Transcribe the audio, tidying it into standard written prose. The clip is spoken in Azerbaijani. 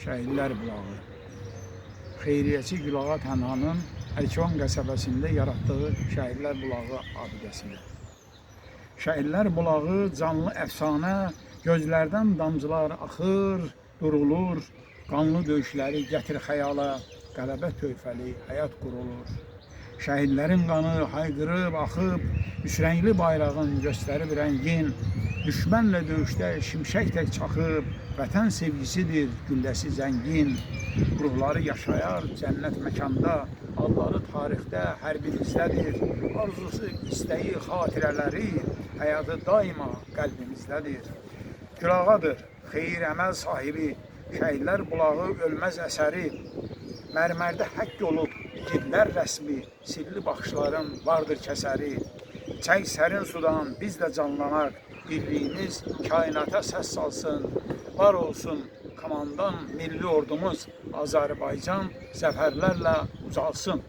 Şəhidlər Bulağı. Xeyriyyəçi Gülağa Tənhanın Əlkivan qəsəbəsində yaratdığı Şəhidlər Bulağı abidəsidir. Şəhidlər Bulağı canlı əfsanə, gözlərdən damcılar axır, durulur, qanlı döyüşləri gətir xəyala, qələbə tövfəli həyat qurulur. Şəhidlərin qanı hayqırıb, axıb, üçrəngli bayrağın göstərib rəngin, düşmənlə döyüşdə şimşək tək çaxıb, vətən sevgisidir gülləsi zəngin, ruhları yaşayar cənnət məkanda, adları tarixdə hər birizdədir, arzusu, istəyi, xatirələri, həyatı daima qəlbimizdədir. Gülağadır, xeyir əməl sahibi, Şəhidlər Bulağı ölməz əsəri, mərmərdə həkk olub igidlər rəsmi, sirli baxışların vardır kəsəri. Çək sərin sudan biz də canlanaq, birliyimiz kainata səs salsın, var olsun komandan milli ordumuz, Azərbaycan zəfərlərlə ucalsın.